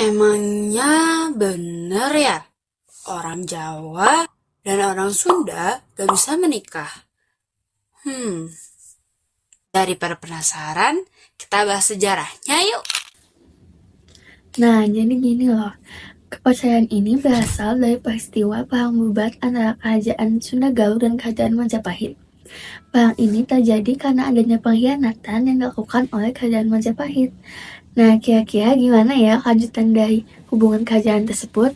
Emangnya bener ya? Orang Jawa dan orang Sunda gak bisa menikah? Hmm, daripada penasaran, kita bahas sejarahnya yuk. Nah, jadi gini loh, kepercayaan ini berasal dari peristiwa perang bubat antara kerajaan Sunda Galuh dan kerajaan Majapahit. Perang ini terjadi karena adanya pengkhianatan yang dilakukan oleh kerajaan Majapahit. Nah, kira-kira gimana ya kelanjutan dari hubungan kerajaan tersebut?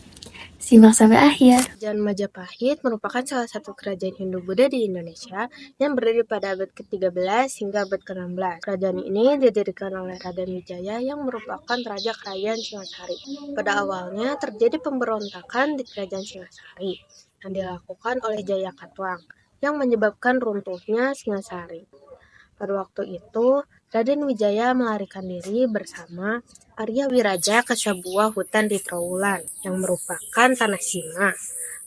Simak sampai akhir. Kerajaan Majapahit merupakan salah satu kerajaan Hindu-Buddha di Indonesia yang berdiri pada abad ke-13 hingga abad ke-16. Kerajaan ini didirikan oleh Raden Wijaya yang merupakan raja kerajaan Singasari. Pada awalnya terjadi pemberontakan di kerajaan Singasari yang dilakukan oleh Jaya Katuang yang menyebabkan runtuhnya Singasari. Pada waktu itu, Raden Wijaya melarikan diri bersama Arya Wiraja ke sebuah hutan di Trowulan yang merupakan tanah singa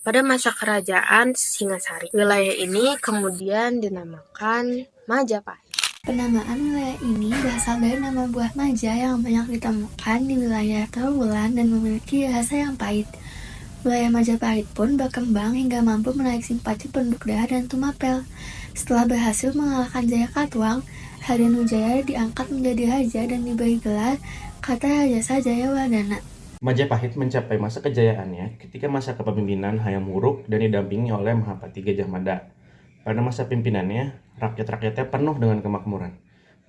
pada masa kerajaan Singasari. Wilayah ini kemudian dinamakan Majapahit. Penamaan wilayah ini berasal dari nama buah maja yang banyak ditemukan di wilayah Trowulan dan memiliki rasa yang pahit. Wilayah Majapahit pun berkembang hingga mampu menarik simpati penduduk daerah dan Tumapel. Setelah berhasil mengalahkan Jaya Katuang, Raden Wijaya diangkat menjadi raja dan diberi gelar Kartarajasa Jayawardana. Majapahit mencapai masa kejayaannya ketika masa kepemimpinan Hayam Wuruk dan didampingi oleh Mahapati Gajah Mada. Pada masa pimpinannya, rakyat-rakyatnya penuh dengan kemakmuran.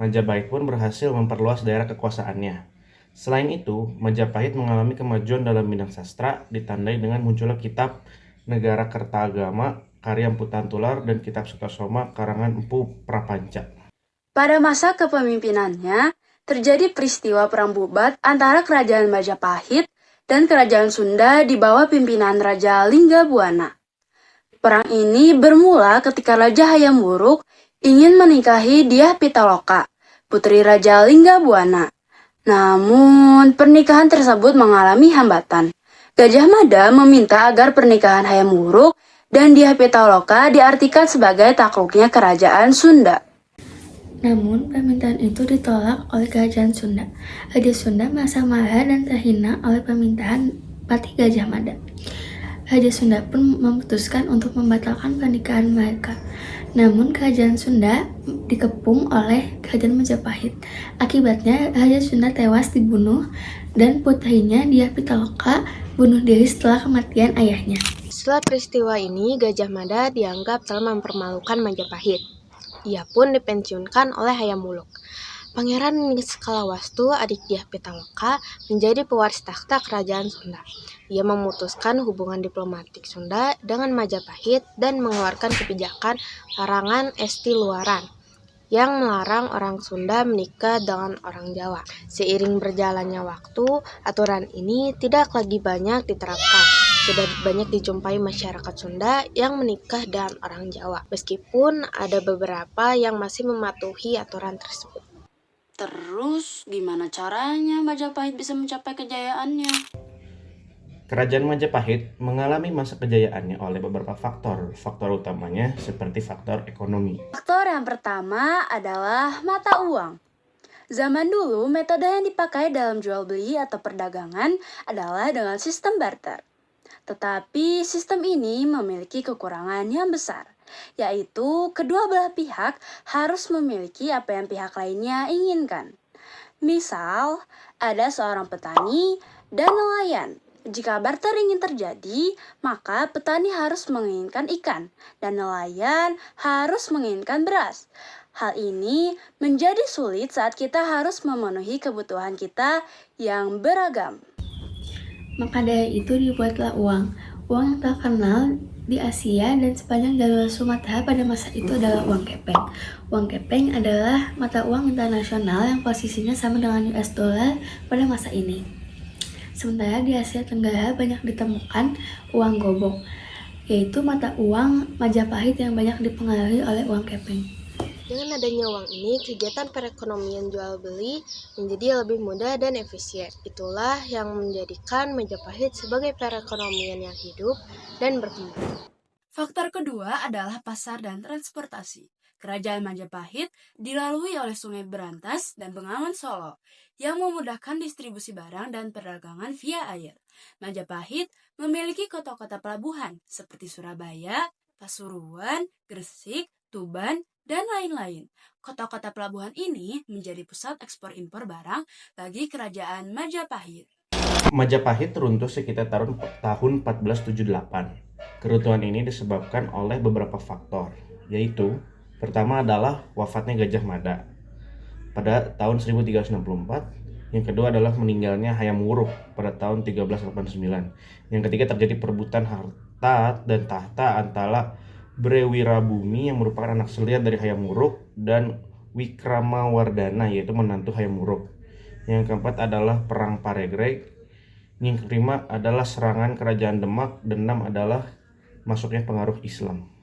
Majapahit pun berhasil memperluas daerah kekuasaannya. Selain itu, Majapahit mengalami kemajuan dalam bidang sastra, ditandai dengan munculnya kitab Negara Kertagama karya Empu Tantular dan kitab Sutasoma karangan Empu Prapanca. Pada masa kepemimpinannya, terjadi peristiwa perang bubat antara kerajaan Majapahit dan kerajaan Sunda di bawah pimpinan Raja Linggabuana. Perang ini bermula ketika Raja Hayam Wuruk ingin menikahi Dyah Pitaloka, putri Raja Linggabuana. Namun, pernikahan tersebut mengalami hambatan. Gajah Mada meminta agar pernikahan Hayam Wuruk dan Dyah Pitaloka diartikan sebagai takluknya kerajaan Sunda. Namun, permintaan itu ditolak oleh kerajaan Sunda. Raja Sunda merasa marah dan terhina oleh permintaan Patih Gajah Mada. Raja Sunda pun memutuskan untuk membatalkan pernikahan mereka. Namun, kerajaan Sunda dikepung oleh kerajaan Majapahit. Akibatnya, Raja Sunda tewas dibunuh dan putrinya Dyah Pitaloka bunuh diri setelah kematian ayahnya. Setelah peristiwa ini, Gajah Mada dianggap telah mempermalukan Majapahit. Ia pun dipensiunkan oleh Hayam Wuruk. Pangeran Niskalawastu, adik Dyah Pitaloka, menjadi pewaris takhta kerajaan Sunda. Ia memutuskan hubungan diplomatik Sunda dengan Majapahit dan mengeluarkan kebijakan larangan esti luaran yang melarang orang Sunda menikah dengan orang Jawa. Seiring berjalannya waktu, aturan ini tidak lagi banyak diterapkan. Sudah banyak dijumpai masyarakat Sunda yang menikah dengan orang Jawa, meskipun ada beberapa yang masih mematuhi aturan tersebut. Terus, gimana caranya Majapahit bisa mencapai kejayaannya? Kerajaan Majapahit mengalami masa kejayaannya oleh beberapa faktor. Faktor utamanya seperti faktor ekonomi. Faktor yang pertama adalah mata uang. Zaman dulu, metode yang dipakai dalam jual beli atau perdagangan adalah dengan sistem barter. Tetapi sistem ini memiliki kekurangan yang besar, yaitu kedua belah pihak harus memiliki apa yang pihak lainnya inginkan. Misal, ada seorang petani dan nelayan. Jika barter ingin terjadi, maka petani harus menginginkan ikan dan nelayan harus menginginkan beras. Hal ini menjadi sulit saat kita harus memenuhi kebutuhan kita yang beragam. Maka dari itu dibuatlah uang. Uang yang terkenal di Asia dan sepanjang jalur Sumatera pada masa itu adalah uang kepeng. Uang kepeng adalah mata uang internasional yang posisinya sama dengan US dollar pada masa ini. Sementara di Asia Tenggara banyak ditemukan uang gobok, yaitu mata uang Majapahit yang banyak dipengaruhi oleh uang kepeng. Dengan adanya uang ini, kegiatan perekonomian jual beli menjadi lebih mudah dan efisien. Itulah yang menjadikan Majapahit sebagai perekonomian yang hidup dan berkembang. Faktor kedua adalah pasar dan transportasi. Kerajaan Majapahit dilalui oleh Sungai Berantas dan Bengawan Solo yang memudahkan distribusi barang dan perdagangan via air. Majapahit memiliki kota-kota pelabuhan seperti Surabaya, Pasuruan, Gresik, Tuban, dan lain-lain. Kota-kota pelabuhan ini menjadi pusat ekspor impor barang bagi Kerajaan Majapahit. Majapahit runtuh sekitar tahun 1478. Keruntuhan ini disebabkan oleh beberapa faktor, yaitu pertama adalah wafatnya Gajah Mada pada tahun 1364, yang kedua adalah meninggalnya Hayam Wuruk pada tahun 1389, yang ketiga terjadi perebutan harta dan tahta antara Brewirabumi yang merupakan anak selir dari Hayam Wuruk dan Wikramawardhana yaitu menantu Hayam Wuruk. Yang keempat adalah Perang Paregreg, yang kelima adalah serangan Kerajaan Demak, dan enam adalah masuknya pengaruh Islam.